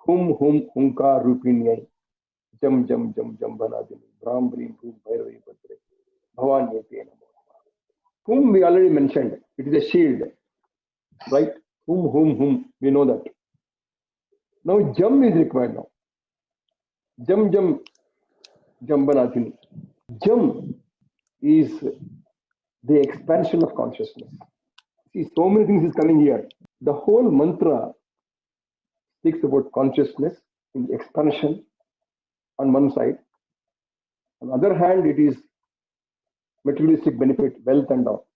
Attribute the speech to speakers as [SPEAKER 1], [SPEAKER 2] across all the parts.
[SPEAKER 1] hum hunkar rupinyai jam jam jam jam banadini brahm brim bhum bhairavi bhadre bhavanyate namo. Whom we already mentioned, it is a shield, right? Whom, we know that. Now jam is required now. Jam jam jambanatini. Jam is the expansion of consciousness. See, so many things is coming here. The whole mantra speaks about consciousness in expansion on one side. On the other hand, it is materialistic benefit, wealth and all.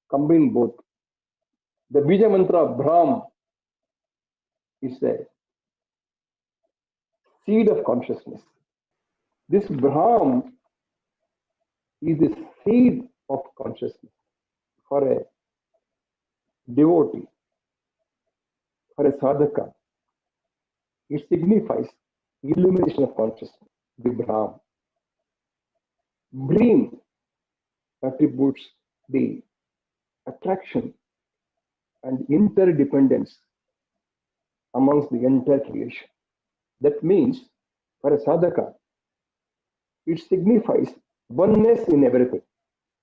[SPEAKER 1] Combine both. The Bija mantra Brahm is a seed of consciousness. This Brahm is the seed of consciousness for a devotee, for a sadhaka. It signifies illumination of consciousness, the Brahm. Brim attributes the attraction and interdependence amongst the entire creation. That means for a sadhaka, it signifies oneness in everything.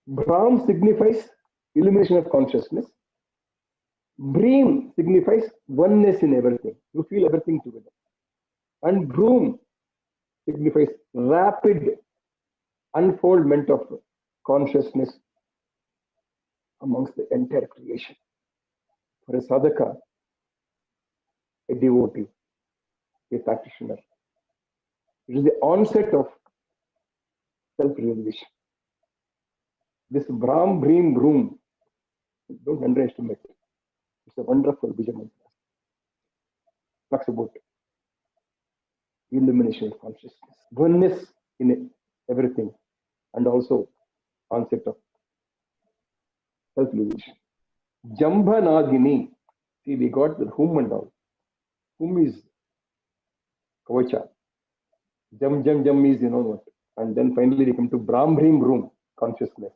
[SPEAKER 1] Brahm signifies illumination of consciousness. Brim signifies oneness in everything. You feel everything together. And Broom signifies rapid unfoldment of consciousness amongst the entire creation. For a sadhaka, a devotee, a practitioner, it is the onset of self-realization. This Brahm, Brim, Broom, don't underestimate it. It's a wonderful Bija mantra. Talks about illumination of consciousness, oneness in everything, and also concept of self-realization. Jambhanadini, see, we got the whom and all. Whom is Kavacha. Jam jam jam is you know what. And then finally we come to Brahm Brim Broom, consciousness.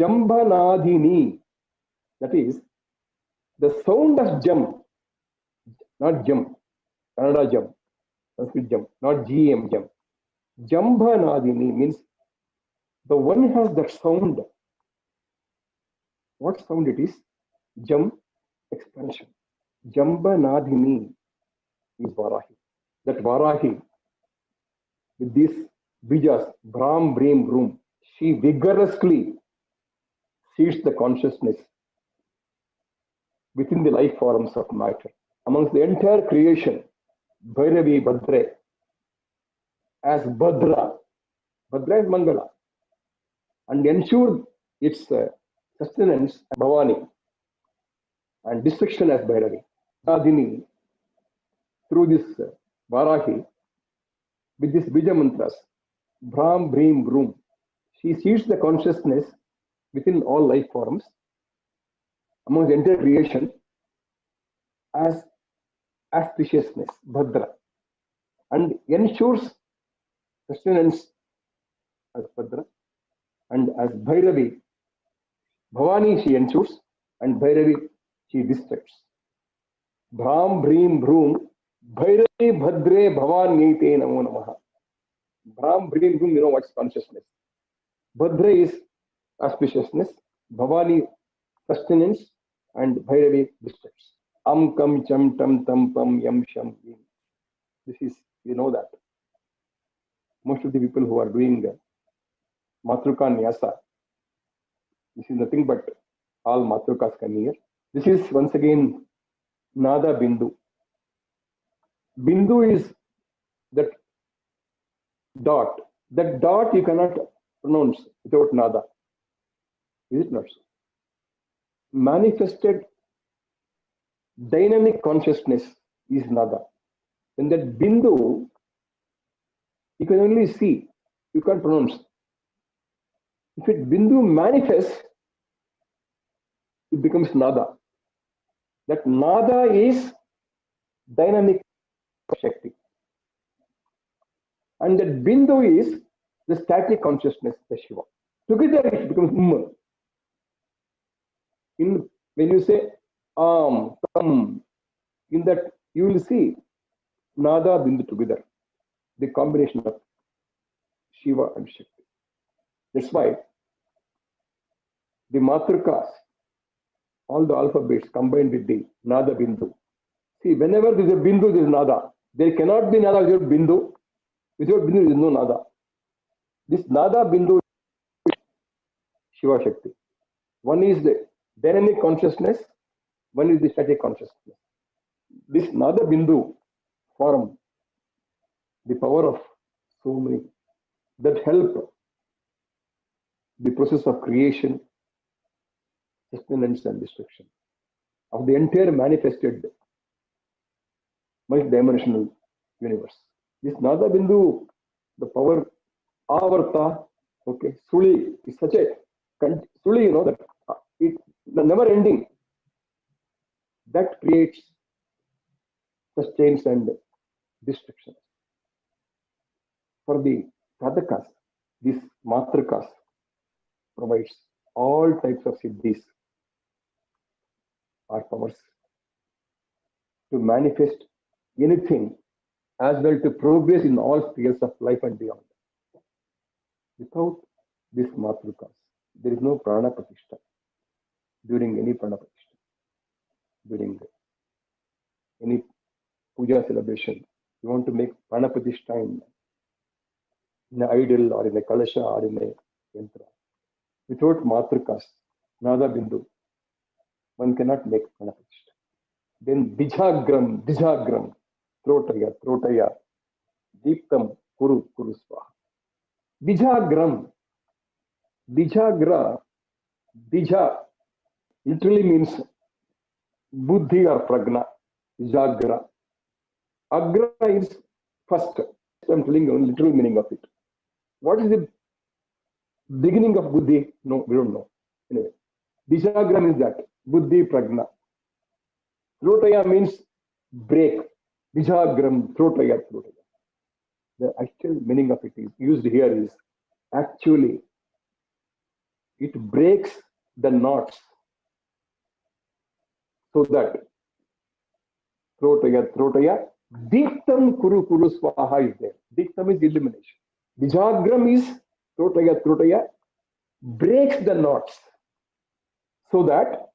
[SPEAKER 1] Jambhanadini, that is the sound of jam, not jam, Kannada jam, Sanskrit jam, not GM jam. Jambhanadini means the one has that sound. What sound it is? Jam, expansion. Jambhanadini is Varahi. That Varahi, with these bijas, Brahm, Brim, Broom, she vigorously seeds the consciousness within the life forms of matter. Amongst the entire creation, Bhairavi Bhadre, as Bhadra, Bhadra is Mangala, and ensure its sustenance as Bhavani and destruction as Bhairavi. Adini, through this Varahi, with this Bija mantras, Brahm, Brim, Broom, she seeds the consciousness within all life forms among the entire creation as auspiciousness, Bhadra, and ensures sustenance as Bhadra, and as Bhairavi, Bhavani she ensures, and Bhairavi she destructs. Brahm, Brim, Broom, Bhairavi, Bhadre, Bhavanyate Namo Namaha. Brahm, Brim, Broom, you know what's consciousness. Bhadre is auspiciousness, Bhavani sustenance, and Bhairavi destructs. Am kam cham tam tam pam yam sham yim. This is, you know that. Most of the people who are doing Matruka Nyasa, this is nothing but all Matrukas come here. This is once again Nada Bindu. Bindu is that dot. That dot you cannot pronounce without Nada. Is it not so? Manifested dynamic consciousness is Nada. When that Bindu, you can only see, you can't pronounce. If it Bindu manifests, it becomes Nada. That Nada is dynamic Shakti. And that Bindu is the static consciousness, the Shiva. Together it becomes when you say Tam, in that you will see Nada Bindu together, the combination of Shiva and Shakti. That's why the Matrikas, all the alphabets combined with the Nada Bindu. See, whenever there is a Bindu, there is Nada. There cannot be Nada without Bindu. Without Bindu, there is no Nada. This Nada Bindu is Shiva Shakti. One is the dynamic consciousness, one is the static consciousness. This Nada Bindu form the power of so many that help the process of creation, sustenance, and destruction of the entire manifested multidimensional universe. This Nada Bindu, the power Avarta, okay, Suli is such a Suli, you know, that it never ending. That creates, sustains, and destruction. For the sadhakas, this matrikas provides all types of siddhis or powers to manifest anything, as well to progress in all spheres of life and beyond. Without this matrikas, there is no prana pratishtha during any prana pratishtha, during any puja celebration. You want to make prana pratishtha in an idol or in a kalasha or in a yantra. Without matrikas, Nada Bindu, one cannot make prana pratishtha. Then Dijagram, Trotaya, Deeptam, Kuru Swaha. Dijagram, Dijagra, Dija literally means buddhi or pragna, Dijagra. Agra is first. I'm telling you the literal meaning of it. What is the beginning of buddhi? No, we don't know. Anyway, Dijagram is that, buddhi, pragna. Trotaya means break. Dijagram, Trotaya. The actual meaning of it is used here is actually it breaks the knots so that Trotaya, Diktam Kuru Swaha is there. Diktam is illumination. Dijagram is Trotaya, breaks the knots so that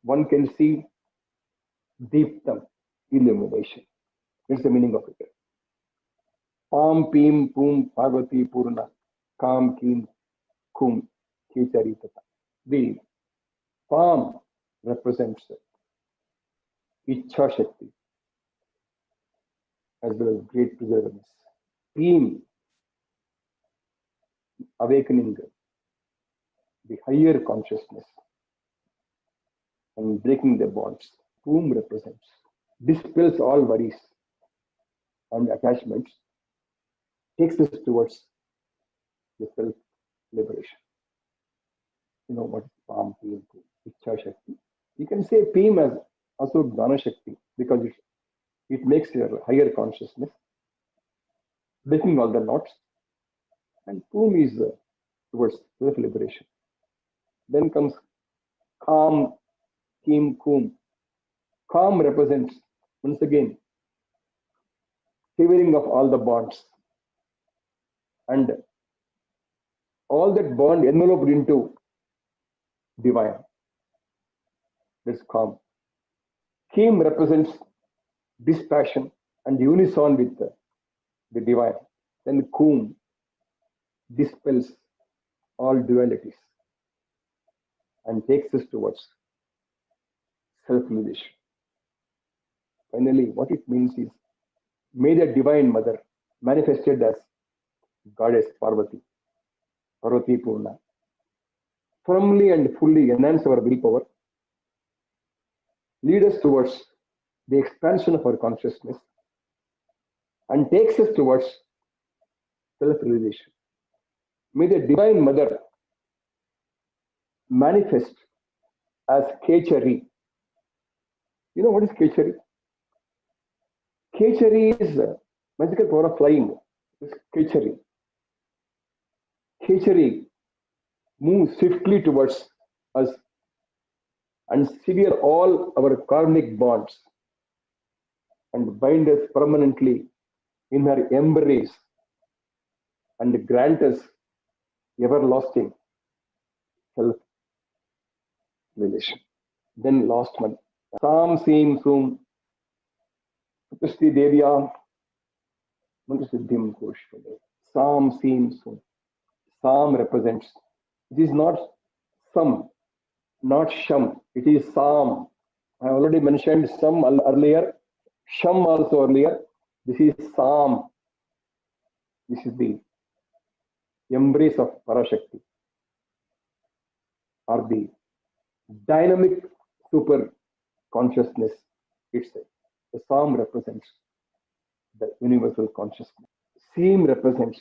[SPEAKER 1] one can see Deeptam, illumination. That's the meaning of it. Pam, Pim, Pum, Parvati, Purna, Kam, Kim, Kum, Kechari, Tata. The palm represents Ichha Shakti as well as great preservedness. Pim, awakening the higher consciousness and breaking the bonds. Pum represents, dispels all worries and attachments, takes us towards the self-liberation. You know what is Pam, Pim, Pum, Ichha Shakti. You can say Pim as also Dana Shakti because it makes your higher consciousness, breaking all the knots, and Pum is towards self-liberation. Then comes Kam, Kim, Kum. Kam represents, once again, severing of all the bonds and all that bond enveloped into divine. That's Kam. Kim represents dispassion and unison with the divine. Then Kum dispels all dualities and takes us towards self-realization. Finally, what it means is, may the Divine Mother, manifested as Goddess Parvati Purna, firmly and fully enhance our willpower, lead us towards the expansion of our consciousness, and takes us towards self-realization. May the Divine Mother manifest as Kechari. You know what is Kechari? Kechari is magical power of flying. It's Kechari. Kechari moves swiftly towards us and sever all our karmic bonds and bind us permanently in her embrace and grant us everlasting self revelation. Then last month, Sam Seem Sum Pratisti Devya Mantrasiddhim Koshvale. Sam Seem Sum. Sam represents. It is not Sam, not Sham. It is Sam. I already mentioned Sam earlier, Sham also earlier. This is Sam. This is the embrace of Parashakti, or the dynamic super consciousness itself. The Sam represents the universal consciousness. Seem represents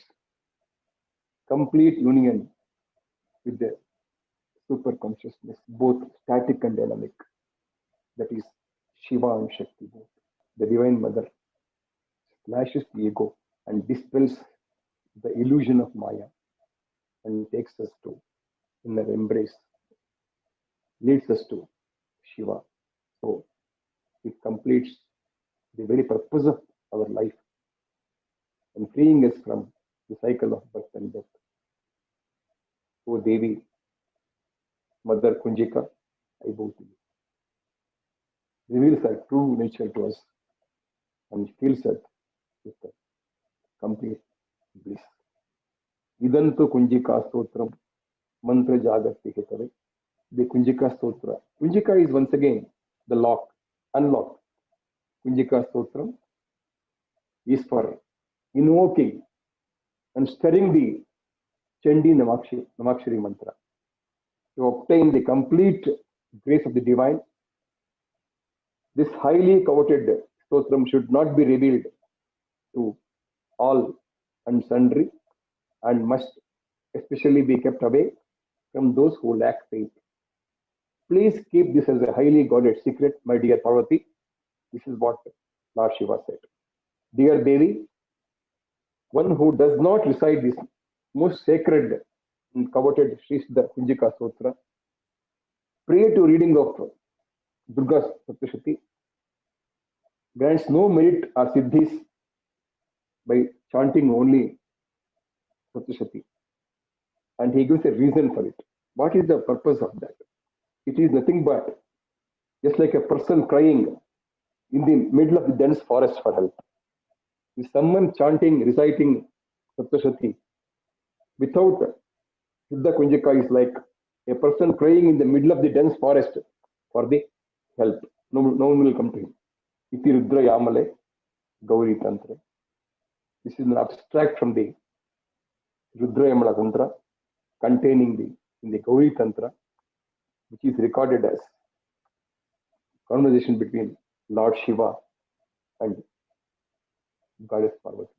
[SPEAKER 1] complete union with the super consciousness, both static and dynamic. That is Shiva and Shakti both. The Divine Mother slashes the ego and dispels the illusion of Maya and takes us to inner embrace, leads us to Shiva. So it completes the very purpose of our life and freeing us from the cycle of birth and death. O Devi, Mother Kunjika, I bow to you. Reveals her true nature to us and fills us with the complete bliss. Idantu Kunjika Stotram Mantra Jagati Hitare. The Kunjika Stotra. Kunjika is once again the lock, unlock. Kunjika Stotram is for invoking and stirring the Chandi Namakshari mantra to obtain the complete grace of the divine. This highly coveted stotram should not be revealed to all and sundry and must especially be kept away from those who lack faith. Please keep this as a highly guarded secret, my dear Parvati. This is what Lord Shiva said. Dear Devi, one who does not recite this most sacred and coveted Sri Siddha Kunjika Sutra prior to reading of Durga Saptashati grants no merit or siddhis by chanting only Saptashati. And he gives a reason for it. What is the purpose of that? It is nothing but just like a person crying in the middle of the dense forest for help. If someone chanting, reciting Saptashati without Siddha Kunjika is like a person crying in the middle of the dense forest for the help. No one will come to him. Iti Rudra Yamale Gauri Tantra. This is an abstract from the Rudra Yamala Tantra containing in the Gauri Tantra, which is recorded as conversation between Lord Shiva and Goddess Parvati.